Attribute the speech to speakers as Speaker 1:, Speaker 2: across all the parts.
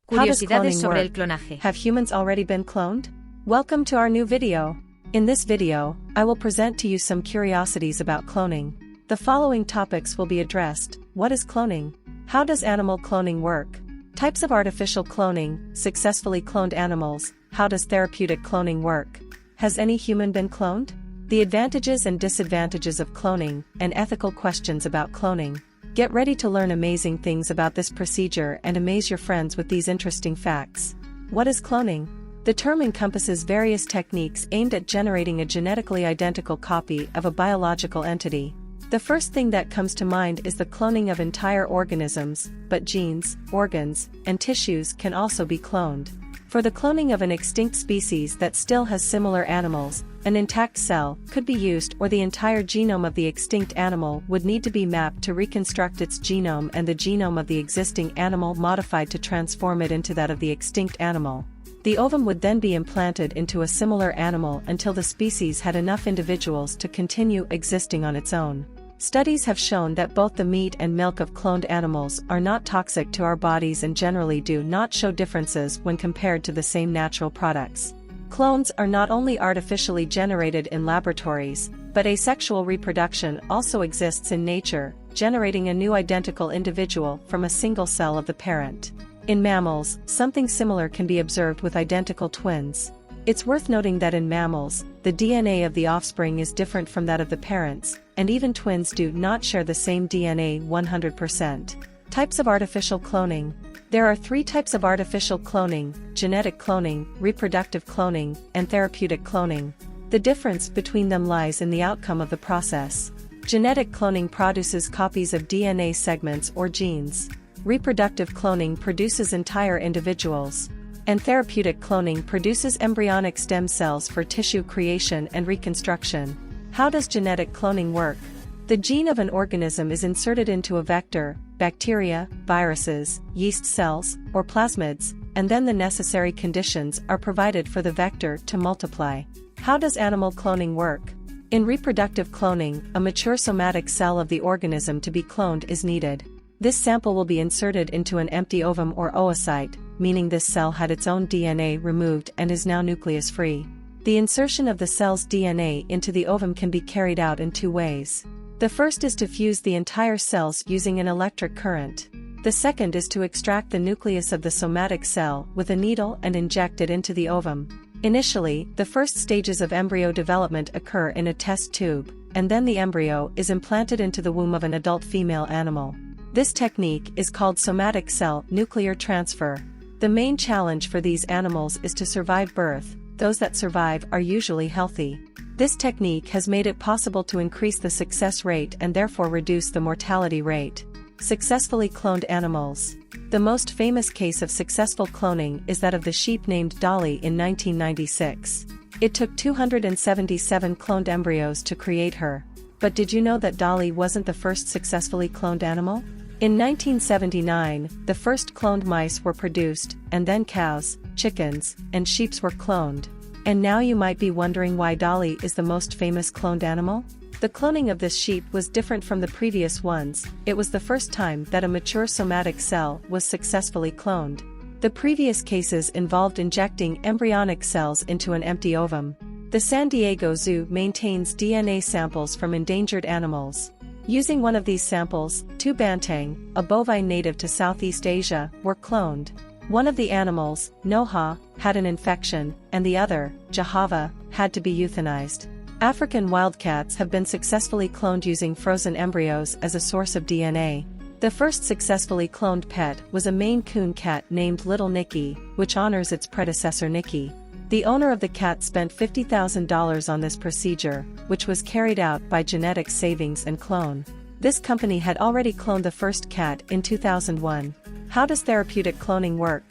Speaker 1: Curiosidades sobre el clonaje.
Speaker 2: Have humans already been cloned? Welcome to our new video. In this video, I will present to you some curiosities about cloning. The following topics will be addressed. What is cloning? How does animal cloning work? Types of artificial cloning, successfully cloned animals. How does therapeutic cloning work? Has any human been cloned? The advantages and disadvantages of cloning, and ethical questions about cloning. Get ready to learn amazing things about this procedure and amaze your friends with these interesting facts. What is cloning? The term encompasses various techniques aimed at generating a genetically identical copy of a biological entity. The first thing that comes to mind is the cloning of entire organisms, but genes, organs, and tissues can also be cloned. For the cloning of an extinct species that still has similar animals, an intact cell could be used, or the entire genome of the extinct animal would need to be mapped to reconstruct its genome and the genome of the existing animal modified to transform it into that of the extinct animal. The ovum would then be implanted into a similar animal until the species had enough individuals to continue existing on its own. Studies have shown that both the meat and milk of cloned animals are not toxic to our bodies and generally do not show differences when compared to the same natural products. Clones are not only artificially generated in laboratories, but asexual reproduction also exists in nature, generating a new identical individual from a single cell of the parent. In mammals, something similar can be observed with identical twins. It's worth noting that in mammals, the DNA of the offspring is different from that of the parents, and even twins do not share the same DNA 100%. Types of artificial cloning. There are 3 types of artificial cloning: genetic cloning, reproductive cloning, and therapeutic cloning. The difference between them lies in the outcome of the process. Genetic cloning produces copies of DNA segments or genes. Reproductive cloning produces entire individuals. And therapeutic cloning produces embryonic stem cells for tissue creation and reconstruction. How does genetic cloning work? The gene of an organism is inserted into a vector, bacteria, viruses, yeast cells, or plasmids, and then the necessary conditions are provided for the vector to multiply. How does animal cloning work? In reproductive cloning, a mature somatic cell of the organism to be cloned is needed. This sample will be inserted into an empty ovum or oocyte, meaning this cell had its own DNA removed and is now nucleus-free. The insertion of the cell's DNA into the ovum can be carried out in 2 ways. The first is to fuse the entire cells using an electric current. The second is to extract the nucleus of the somatic cell with a needle and inject it into the ovum. Initially, the first stages of embryo development occur in a test tube, and then the embryo is implanted into the womb of an adult female animal. This technique is called somatic cell nuclear transfer. The main challenge for these animals is to survive birth. Those that survive are usually healthy. This technique has made it possible to increase the success rate and therefore reduce the mortality rate. Successfully cloned animals. The most famous case of successful cloning is that of the sheep named Dolly in 1996. It took 277 cloned embryos to create her. But did you know that Dolly wasn't the first successfully cloned animal? In 1979, the first cloned mice were produced, and then cows, chickens, and sheep were cloned. And now you might be wondering why Dolly is the most famous cloned animal? The cloning of this sheep was different from the previous ones. It was the first time that a mature somatic cell was successfully cloned. The previous cases involved injecting embryonic cells into an empty ovum. The San Diego Zoo maintains DNA samples from endangered animals. Using one of these samples, 2 banteng, a bovine native to Southeast Asia, were cloned. One of the animals, Noha, had an infection, and the other, Jahava, had to be euthanized. African wildcats have been successfully cloned using frozen embryos as a source of DNA. The first successfully cloned pet was a Maine Coon cat named Little Nicky, which honors its predecessor Nicky. The owner of the cat spent $50,000 on this procedure, which was carried out by Genetic Savings and Clone. This company had already cloned the first cat in 2001. How does therapeutic cloning work?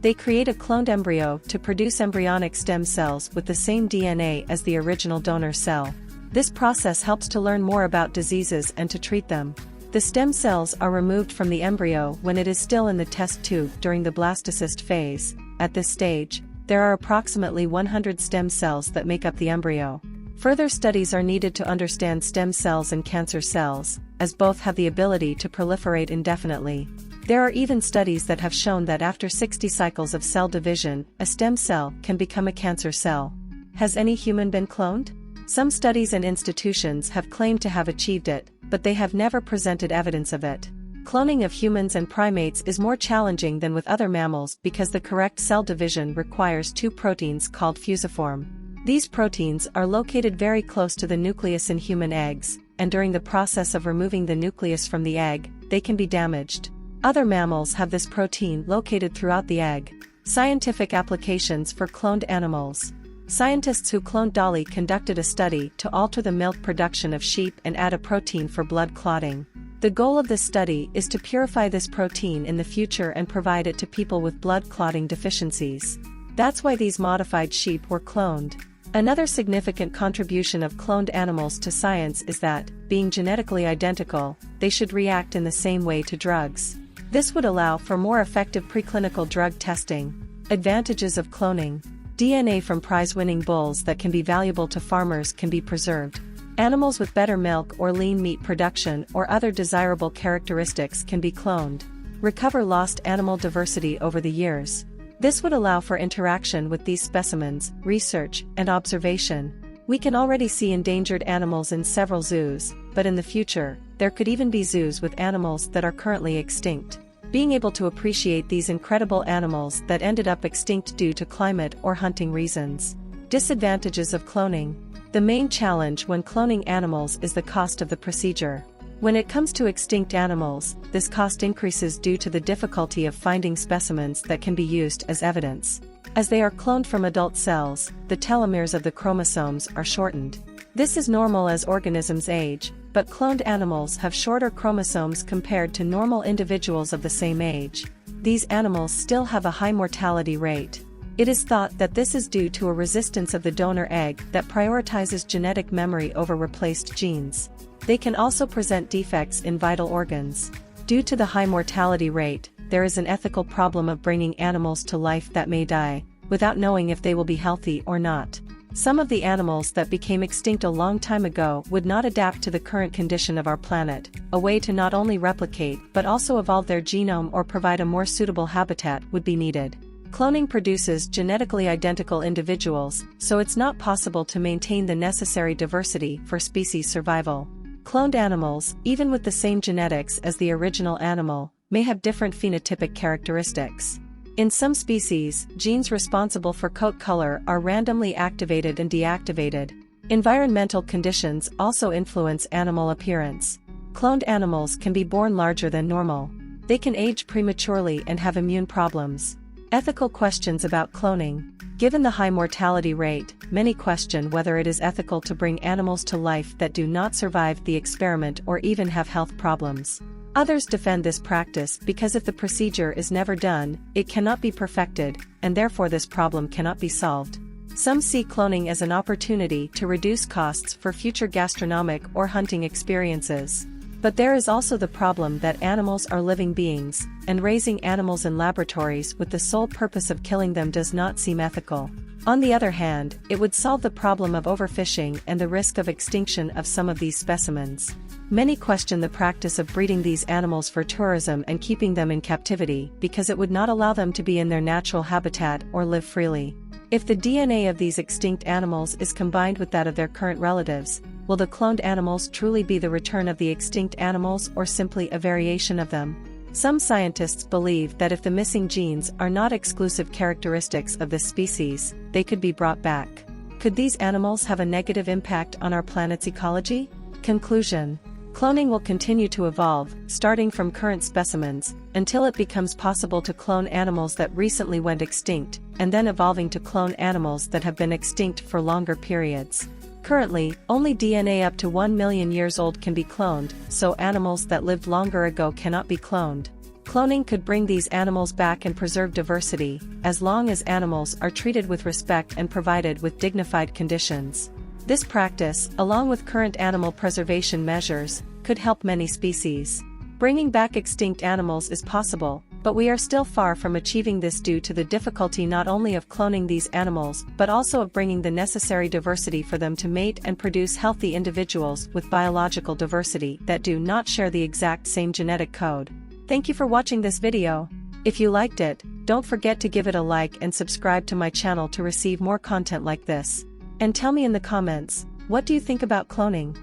Speaker 2: They create a cloned embryo to produce embryonic stem cells with the same DNA as the original donor cell. This process helps to learn more about diseases and to treat them. The stem cells are removed from the embryo when it is still in the test tube during the blastocyst phase. At this stage, there are approximately 100 stem cells that make up the embryo. Further studies are needed to understand stem cells and cancer cells, as both have the ability to proliferate indefinitely. There are even studies that have shown that after 60 cycles of cell division, a stem cell can become a cancer cell. Has any human been cloned? Some studies and institutions have claimed to have achieved it, but they have never presented evidence of it. Cloning of humans and primates is more challenging than with other mammals because the correct cell division requires two proteins called fusiform. These proteins are located very close to the nucleus in human eggs, and during the process of removing the nucleus from the egg, they can be damaged. Other mammals have this protein located throughout the egg. Scientific applications for cloned animals. Scientists who cloned Dolly conducted a study to alter the milk production of sheep and add a protein for blood clotting. The goal of this study is to purify this protein in the future and provide it to people with blood clotting deficiencies. That's why these modified sheep were cloned. Another significant contribution of cloned animals to science is that, being genetically identical, they should react in the same way to drugs. This would allow for more effective preclinical drug testing. Advantages of cloning. DNA from prize-winning bulls that can be valuable to farmers can be preserved. Animals with better milk or lean meat production or other desirable characteristics can be cloned. Recover lost animal diversity over the years. This would allow for interaction with these specimens, research, and observation. We can already see endangered animals in several zoos, but in the future, there could even be zoos with animals that are currently extinct. Being able to appreciate these incredible animals that ended up extinct due to climate or hunting reasons. Disadvantages of cloning. The main challenge when cloning animals is the cost of the procedure. When it comes to extinct animals, this cost increases due to the difficulty of finding specimens that can be used as evidence. As they are cloned from adult cells, the telomeres of the chromosomes are shortened. This is normal as organisms age, but cloned animals have shorter chromosomes compared to normal individuals of the same age. These animals still have a high mortality rate. It is thought that this is due to a resistance of the donor egg that prioritizes genetic memory over replaced genes. They can also present defects in vital organs. Due to the high mortality rate, there is an ethical problem of bringing animals to life that may die, without knowing if they will be healthy or not. Some of the animals that became extinct a long time ago would not adapt to the current condition of our planet. A way to not only replicate but also evolve their genome or provide a more suitable habitat would be needed. Cloning produces genetically identical individuals, so it's not possible to maintain the necessary diversity for species survival. Cloned animals, even with the same genetics as the original animal, may have different phenotypic characteristics. In some species, genes responsible for coat color are randomly activated and deactivated. Environmental conditions also influence animal appearance. Cloned animals can be born larger than normal. They can age prematurely and have immune problems. Ethical questions about cloning. Given the high mortality rate, many question whether it is ethical to bring animals to life that do not survive the experiment or even have health problems. Others defend this practice because if the procedure is never done, it cannot be perfected, and therefore this problem cannot be solved. Some see cloning as an opportunity to reduce costs for future gastronomic or hunting experiences. But there is also the problem that animals are living beings, and raising animals in laboratories with the sole purpose of killing them does not seem ethical. On the other hand, it would solve the problem of overfishing and the risk of extinction of some of these specimens. Many question the practice of breeding these animals for tourism and keeping them in captivity because it would not allow them to be in their natural habitat or live freely. If the DNA of these extinct animals is combined with that of their current relatives, will the cloned animals truly be the return of the extinct animals or simply a variation of them? Some scientists believe that if the missing genes are not exclusive characteristics of this species, they could be brought back. Could these animals have a negative impact on our planet's ecology? Conclusion. Cloning will continue to evolve, starting from current specimens, until it becomes possible to clone animals that recently went extinct, and then evolving to clone animals that have been extinct for longer periods. Currently, only DNA up to 1 million years old can be cloned, so animals that lived longer ago cannot be cloned. Cloning could bring these animals back and preserve diversity, as long as animals are treated with respect and provided with dignified conditions. This practice, along with current animal preservation measures, could help many species. Bringing back extinct animals is possible, but we are still far from achieving this due to the difficulty not only of cloning these animals but also of bringing the necessary diversity for them to mate and produce healthy individuals with biological diversity that do not share the exact same genetic code. Thank you for watching this video. If you liked it, don't forget to give it a like and subscribe to my channel to receive more content like this. And tell me in the comments, what do you think about cloning?